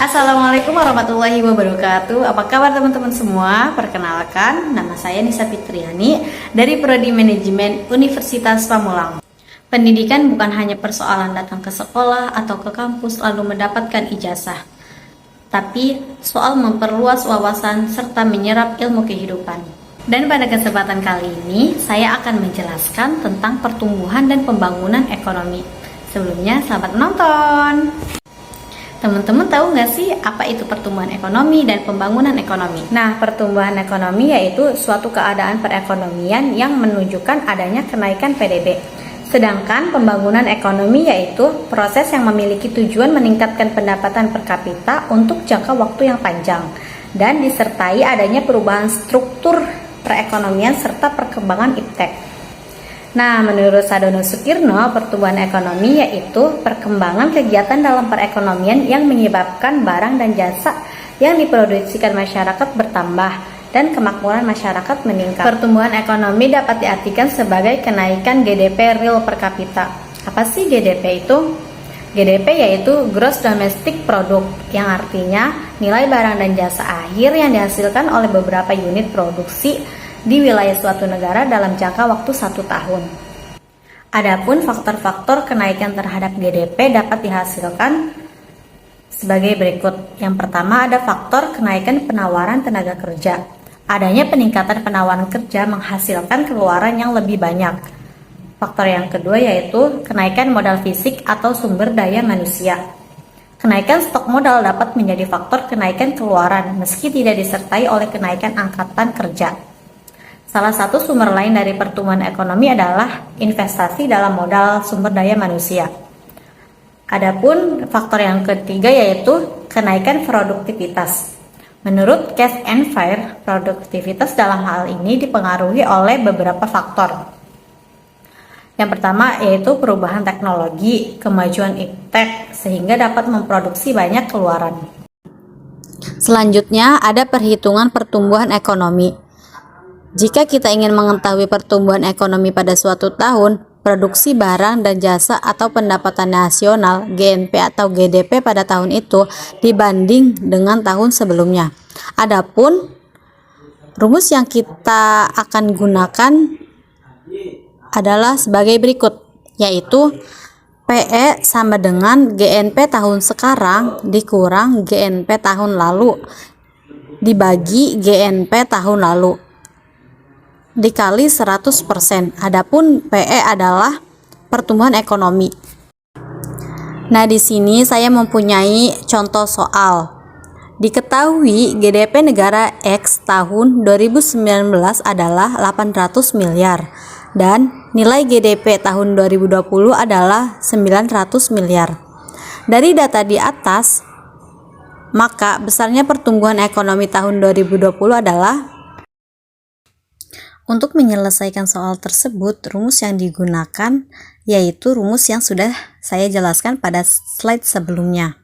Assalamualaikum warahmatullahi wabarakatuh. Apa kabar teman-teman semua? Perkenalkan, nama saya Nisa Fitriani dari Prodi Manajemen Universitas Pamulang. Pendidikan bukan hanya persoalan datang ke sekolah atau ke kampus lalu mendapatkan ijazah, tapi soal memperluas wawasan serta menyerap ilmu kehidupan. Dan pada kesempatan kali ini, saya akan menjelaskan tentang pertumbuhan dan pembangunan ekonomi. Sebelumnya, selamat menonton! Teman-teman tahu nggak sih apa itu pertumbuhan ekonomi dan pembangunan ekonomi? Nah, pertumbuhan ekonomi yaitu suatu keadaan perekonomian yang menunjukkan adanya kenaikan PDB. Sedangkan pembangunan ekonomi yaitu proses yang memiliki tujuan meningkatkan pendapatan per kapita untuk jangka waktu yang panjang dan disertai adanya perubahan struktur perekonomian serta perkembangan iptek. Nah, menurut Sadono Sukirno, pertumbuhan ekonomi yaitu perkembangan kegiatan dalam perekonomian yang menyebabkan barang dan jasa yang diproduksikan masyarakat bertambah dan kemakmuran masyarakat meningkat. Pertumbuhan ekonomi dapat diartikan sebagai kenaikan GDP real per kapita. Apa sih GDP itu? GDP yaitu Gross Domestic Product, yang artinya nilai barang dan jasa akhir yang dihasilkan oleh beberapa unit produksi di wilayah suatu negara dalam jangka waktu 1 tahun. Adapun faktor-faktor kenaikan terhadap GDP dapat dihasilkan sebagai berikut. Yang pertama ada faktor kenaikan penawaran tenaga kerja. Adanya peningkatan penawaran kerja menghasilkan keluaran yang lebih banyak. Faktor yang kedua yaitu kenaikan modal fisik atau sumber daya manusia. Kenaikan stok modal dapat menjadi faktor kenaikan keluaran meski tidak disertai oleh kenaikan angkatan kerja. Salah satu sumber lain dari pertumbuhan ekonomi adalah investasi dalam modal sumber daya manusia. Adapun faktor yang ketiga yaitu kenaikan produktivitas. Menurut Cash and Fair, produktivitas dalam hal ini dipengaruhi oleh beberapa faktor. Yang pertama yaitu perubahan teknologi, kemajuan iptek sehingga dapat memproduksi banyak keluaran. Selanjutnya ada perhitungan pertumbuhan ekonomi. Jika kita ingin mengetahui pertumbuhan ekonomi pada suatu tahun, produksi barang dan jasa atau pendapatan nasional (GNP atau GDP) pada tahun itu dibanding dengan tahun sebelumnya. Adapun rumus yang kita akan gunakan adalah sebagai berikut, yaitu PE sama dengan GNP tahun sekarang dikurang GNP tahun lalu dibagi GNP tahun lalu dikali 100%. Adapun PE adalah pertumbuhan ekonomi. Nah, di sini saya mempunyai contoh soal. Diketahui GDP negara X tahun 2019 adalah 800 miliar dan nilai GDP tahun 2020 adalah 900 miliar. Dari data di atas, maka besarnya pertumbuhan ekonomi tahun 2020 adalah. Untuk menyelesaikan soal tersebut, rumus yang digunakan yaitu rumus yang sudah saya jelaskan pada slide sebelumnya.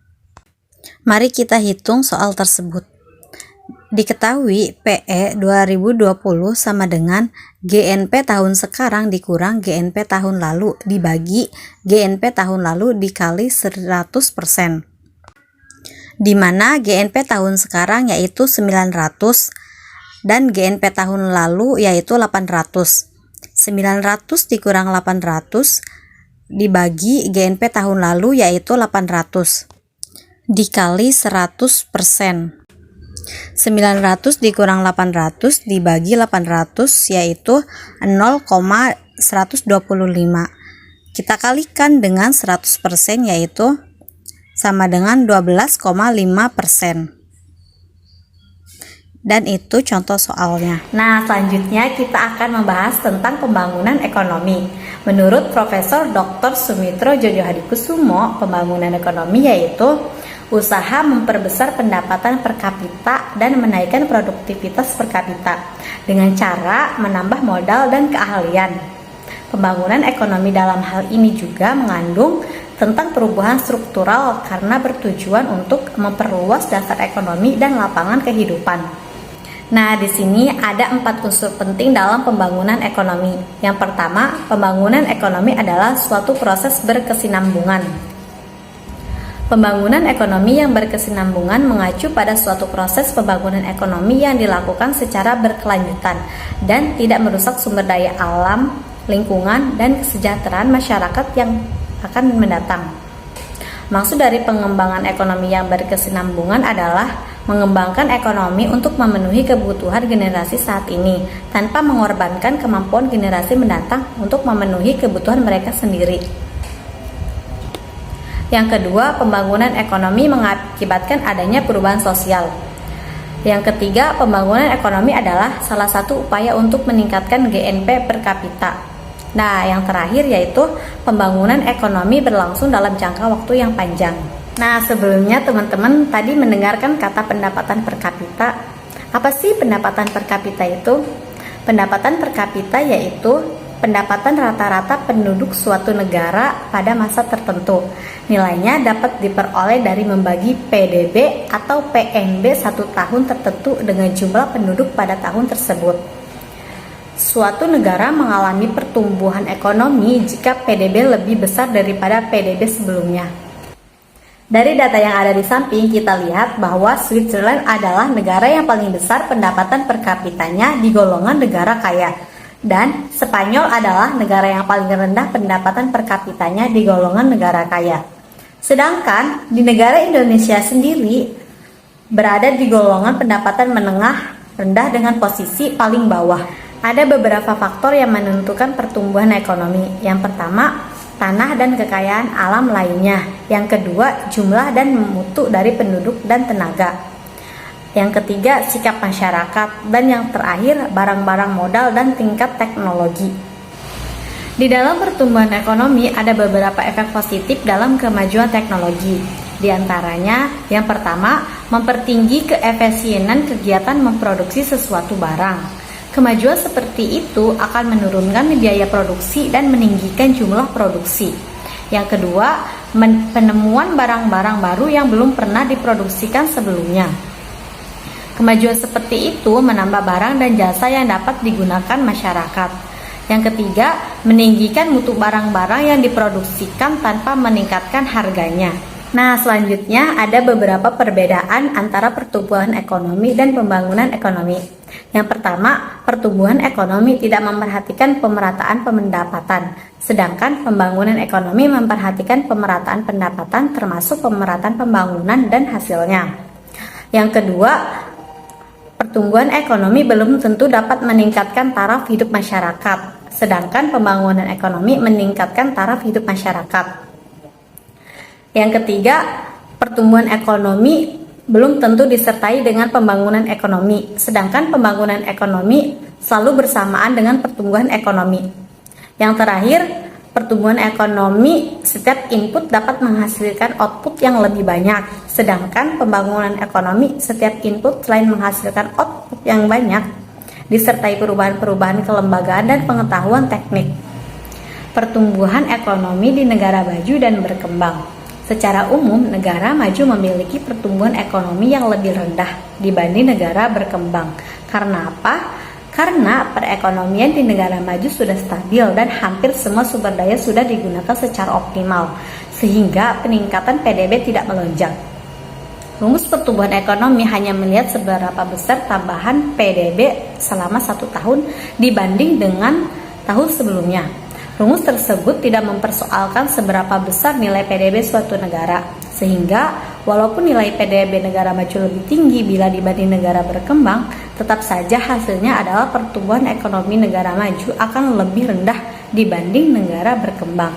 Mari kita hitung soal tersebut. Diketahui PE 2020 sama dengan GNP tahun sekarang dikurang GNP tahun lalu dibagi GNP tahun lalu dikali 100%. Di mana GNP tahun sekarang yaitu 900 dan GNP tahun lalu yaitu 800. 900 dikurang 800 dibagi GNP tahun lalu yaitu 800 dikali 100%. 900 dikurang 800 dibagi 800 yaitu 0,125. Kita kalikan dengan 100% yaitu sama dengan 12,5%. Dan itu contoh soalnya. Nah, selanjutnya kita akan membahas tentang pembangunan ekonomi. Menurut Profesor Dr. Sumitro Jojo Hadikusumo, pembangunan ekonomi yaitu Usaha memperbesar pendapatan per kapita dan menaikkan produktivitas per kapita dengan cara menambah modal dan keahlian. Pembangunan ekonomi dalam hal ini juga mengandung tentang perubahan struktural karena bertujuan untuk memperluas dasar ekonomi dan lapangan kehidupan. Nah, di sini ada 4 unsur penting dalam pembangunan ekonomi. Yang pertama, pembangunan ekonomi adalah suatu proses berkesinambungan. Pembangunan ekonomi yang berkesinambungan mengacu pada suatu proses pembangunan ekonomi yang dilakukan secara berkelanjutan dan tidak merusak sumber daya alam, lingkungan, dan kesejahteraan masyarakat yang akan mendatang. Maksud dari pengembangan ekonomi yang berkesinambungan adalah mengembangkan ekonomi untuk memenuhi kebutuhan generasi saat ini tanpa mengorbankan kemampuan generasi mendatang untuk memenuhi kebutuhan mereka sendiri. Yang kedua, pembangunan ekonomi mengakibatkan adanya perubahan sosial. Yang ketiga, pembangunan ekonomi adalah salah satu upaya untuk meningkatkan GNP per kapita. Nah, yang terakhir yaitu pembangunan ekonomi berlangsung dalam jangka waktu yang panjang. Nah, sebelumnya teman-teman tadi mendengarkan kata pendapatan per kapita. Apa sih pendapatan per kapita itu? Pendapatan per kapita yaitu pendapatan rata-rata penduduk suatu negara pada masa tertentu. Nilainya dapat diperoleh dari membagi PDB atau PNB satu tahun tertentu dengan jumlah penduduk pada tahun tersebut. Suatu negara mengalami pertumbuhan ekonomi jika PDB lebih besar daripada PDB sebelumnya. Dari data yang ada di samping, kita lihat bahwa Switzerland adalah negara yang paling besar pendapatan per kapitanya di golongan negara kaya. Dan Spanyol adalah negara yang paling rendah pendapatan per kapitanya di golongan negara kaya. Sedangkan di negara Indonesia sendiri berada di golongan pendapatan menengah rendah dengan posisi paling bawah. Ada beberapa faktor yang menentukan pertumbuhan ekonomi. Yang pertama, tanah dan kekayaan alam lainnya. Yang kedua, jumlah dan mutu dari penduduk dan tenaga. Yang ketiga, sikap masyarakat. Dan yang terakhir, barang-barang modal dan tingkat teknologi. Di dalam pertumbuhan ekonomi ada beberapa efek positif dalam kemajuan teknologi. Di antaranya, yang pertama, mempertinggi keefisienan kegiatan memproduksi sesuatu barang. Kemajuan seperti itu akan menurunkan biaya produksi dan meninggikan jumlah produksi. Yang kedua, penemuan barang-barang baru yang belum pernah diproduksikan sebelumnya. Kemajuan seperti itu menambah barang dan jasa yang dapat digunakan masyarakat. Yang ketiga, meninggikan mutu barang-barang yang diproduksikan tanpa meningkatkan harganya. Nah, selanjutnya ada beberapa perbedaan antara pertumbuhan ekonomi dan pembangunan ekonomi. Yang pertama, pertumbuhan ekonomi tidak memperhatikan pemerataan pendapatan, sedangkan pembangunan ekonomi memperhatikan pemerataan pendapatan termasuk pemerataan pembangunan dan hasilnya. Yang kedua, pertumbuhan ekonomi belum tentu dapat meningkatkan taraf hidup masyarakat, sedangkan pembangunan ekonomi meningkatkan taraf hidup masyarakat. Yang ketiga, pertumbuhan ekonomi belum tentu disertai dengan pembangunan ekonomi, sedangkan pembangunan ekonomi selalu bersamaan dengan pertumbuhan ekonomi. Yang terakhir, pertumbuhan ekonomi setiap input dapat menghasilkan output yang lebih banyak, sedangkan pembangunan ekonomi setiap input selain menghasilkan output yang banyak, disertai perubahan-perubahan kelembagaan dan pengetahuan teknik. Pertumbuhan ekonomi di negara maju dan berkembang. Secara umum, negara maju memiliki pertumbuhan ekonomi yang lebih rendah dibanding negara berkembang. Karena apa? Karena perekonomian di negara maju sudah stabil dan hampir semua sumber daya sudah digunakan secara optimal, sehingga peningkatan PDB tidak melonjak. Rumus pertumbuhan ekonomi hanya melihat seberapa besar tambahan PDB selama 1 tahun dibanding dengan tahun sebelumnya. Rumus tersebut tidak mempersoalkan seberapa besar nilai PDB suatu negara, sehingga walaupun nilai PDB negara maju lebih tinggi bila dibanding negara berkembang, tetap saja hasilnya adalah pertumbuhan ekonomi negara maju akan lebih rendah dibanding negara berkembang.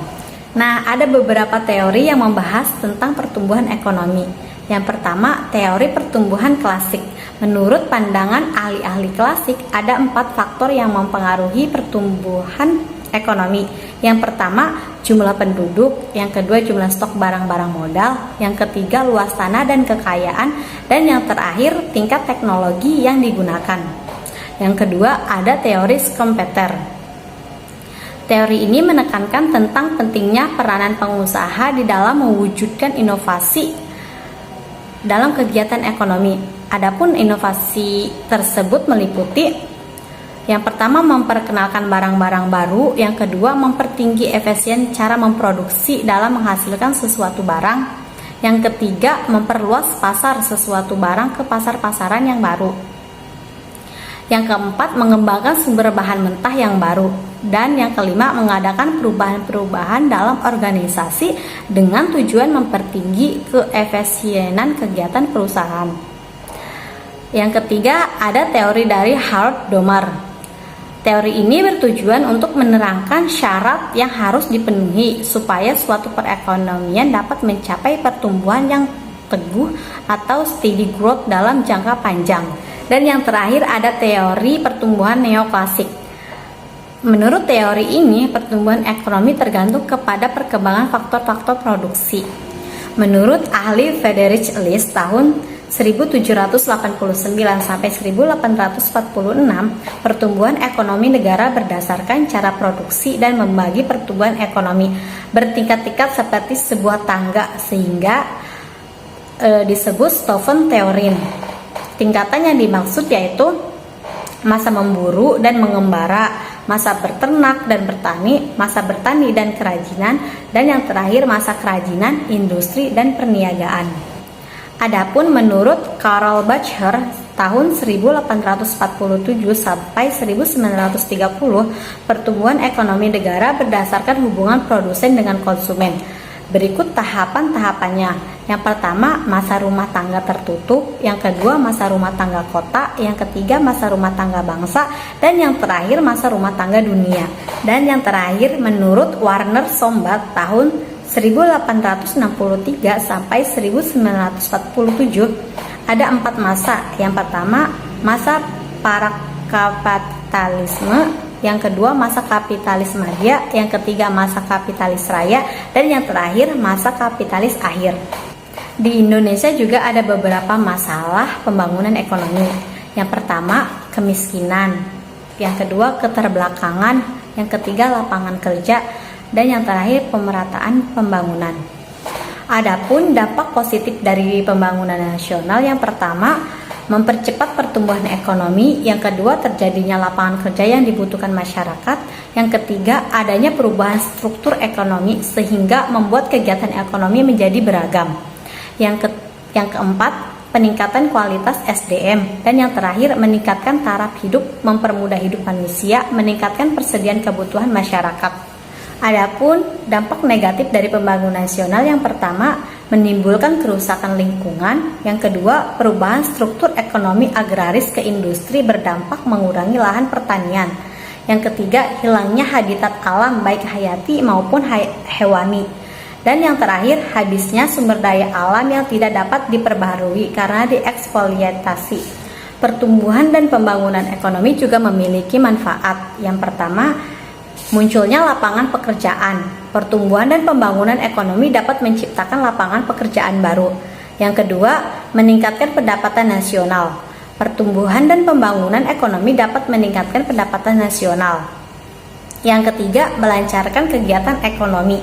Nah, ada beberapa teori yang membahas tentang pertumbuhan ekonomi. Yang pertama, teori pertumbuhan klasik. Menurut pandangan ahli-ahli klasik, ada 4 faktor yang mempengaruhi pertumbuhan ekonomi. Yang pertama, jumlah penduduk, yang kedua jumlah stok barang-barang modal, yang ketiga luas tanah dan kekayaan, dan yang terakhir tingkat teknologi yang digunakan. Yang kedua, ada teori Schumpeter. Teori ini menekankan tentang pentingnya peranan pengusaha di dalam mewujudkan inovasi dalam kegiatan ekonomi. Adapun inovasi tersebut meliputi yang pertama, memperkenalkan barang-barang baru. Yang kedua, mempertinggi efisien cara memproduksi dalam menghasilkan sesuatu barang. Yang ketiga, memperluas pasar sesuatu barang ke pasar-pasaran yang baru. Yang keempat, mengembangkan sumber bahan mentah yang baru. Dan yang kelima, mengadakan perubahan-perubahan dalam organisasi dengan tujuan mempertinggi keefisienan kegiatan perusahaan. Yang ketiga, ada teori dari Harold Domar. Teori ini bertujuan untuk menerangkan syarat yang harus dipenuhi supaya suatu perekonomian dapat mencapai pertumbuhan yang teguh atau steady growth dalam jangka panjang. Dan yang terakhir ada teori pertumbuhan neoklasik. Menurut teori ini, pertumbuhan ekonomi tergantung kepada perkembangan faktor-faktor produksi. Menurut ahli Friedrich List tahun 1789 sampai 1846, pertumbuhan ekonomi negara berdasarkan cara produksi dan membagi pertumbuhan ekonomi bertingkat-tingkat seperti sebuah tangga, sehingga disebut Stauffen Theorem. Tingkatan yang dimaksud yaitu masa memburu dan mengembara, masa berternak dan bertani, masa bertani dan kerajinan, dan yang terakhir masa kerajinan, industri, dan perniagaan. Adapun menurut Karl Bacher tahun 1847 sampai 1930, pertumbuhan ekonomi negara berdasarkan hubungan produsen dengan konsumen. Berikut tahapan-tahapannya. Yang pertama, masa rumah tangga tertutup. Yang kedua, masa rumah tangga kota. Yang ketiga, masa rumah tangga bangsa. Dan yang terakhir, masa rumah tangga dunia. Dan yang terakhir, menurut Warner Sombart tahun 1863 sampai 1947, ada 4 masa. Yang pertama, masa prakapitalisme. Yang kedua, masa kapitalis madya. Yang ketiga, masa kapitalis raya. Dan yang terakhir, masa kapitalis akhir. Di Indonesia juga ada beberapa masalah pembangunan ekonomi. Yang pertama, kemiskinan. Yang kedua, keterbelakangan. Yang ketiga, lapangan kerja. Dan yang terakhir, pemerataan pembangunan. Adapun dampak positif dari pembangunan nasional, yang pertama, mempercepat pertumbuhan ekonomi. Yang kedua, terjadinya lapangan kerja yang dibutuhkan masyarakat. Yang ketiga, adanya perubahan struktur ekonomi sehingga membuat kegiatan ekonomi menjadi beragam. Yang keempat, peningkatan kualitas SDM. Dan yang terakhir, meningkatkan taraf hidup, mempermudah hidup manusia, meningkatkan persediaan kebutuhan masyarakat. Adapun dampak negatif dari pembangunan nasional, yang pertama, menimbulkan kerusakan lingkungan. Yang kedua, perubahan struktur ekonomi agraris ke industri berdampak mengurangi lahan pertanian. Yang ketiga, hilangnya habitat alam baik hayati maupun hewani. Dan yang terakhir, habisnya sumber daya alam yang tidak dapat diperbaharui karena dieksploitasi. Pertumbuhan dan pembangunan ekonomi juga memiliki manfaat. Yang pertama, munculnya lapangan pekerjaan. Pertumbuhan dan pembangunan ekonomi dapat menciptakan lapangan pekerjaan baru. Yang kedua, meningkatkan pendapatan nasional. Pertumbuhan dan pembangunan ekonomi dapat meningkatkan pendapatan nasional. Yang ketiga, melancarkan kegiatan ekonomi.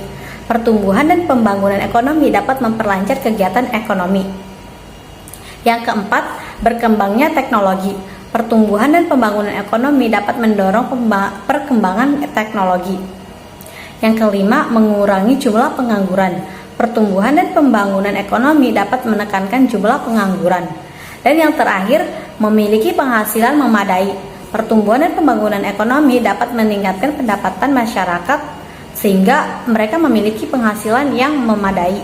Pertumbuhan dan pembangunan ekonomi dapat memperlancar kegiatan ekonomi. Yang keempat, berkembangnya teknologi. Pertumbuhan dan pembangunan ekonomi dapat mendorong perkembangan teknologi. Yang kelima, mengurangi jumlah pengangguran. Pertumbuhan dan pembangunan ekonomi dapat menekankan jumlah pengangguran. Dan yang terakhir, memiliki penghasilan memadai. Pertumbuhan dan pembangunan ekonomi dapat meningkatkan pendapatan masyarakat sehingga mereka memiliki penghasilan yang memadai.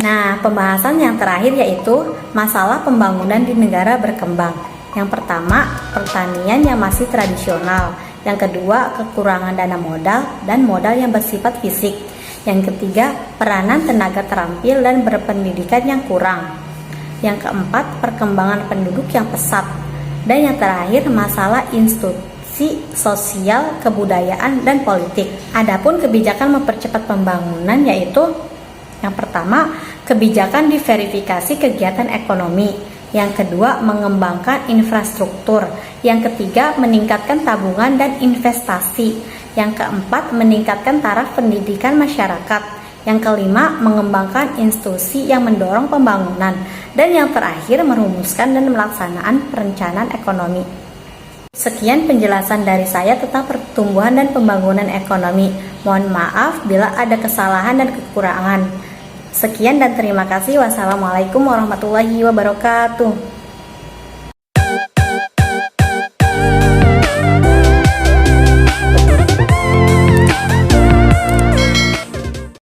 Nah, pembahasan yang terakhir yaitu masalah pembangunan di negara berkembang. Yang pertama, pertanian yang masih tradisional. Yang kedua, kekurangan dana modal dan modal yang bersifat fisik. Yang ketiga, peranan tenaga terampil dan berpendidikan yang kurang. Yang keempat, perkembangan penduduk yang pesat. Dan yang terakhir, masalah ekonomi, sosial, kebudayaan, dan politik. Adapun kebijakan mempercepat pembangunan yaitu yang pertama, kebijakan diverifikasi kegiatan ekonomi. Yang kedua, mengembangkan infrastruktur. Yang ketiga, meningkatkan tabungan dan investasi. Yang keempat, meningkatkan taraf pendidikan masyarakat. Yang kelima, mengembangkan institusi yang mendorong pembangunan. Dan yang terakhir, merumuskan dan melaksanakan perencanaan ekonomi. Sekian penjelasan dari saya tentang pertumbuhan dan pembangunan ekonomi. Mohon maaf bila ada kesalahan dan kekurangan. Sekian dan terima kasih. Wassalamualaikum warahmatullahi wabarakatuh.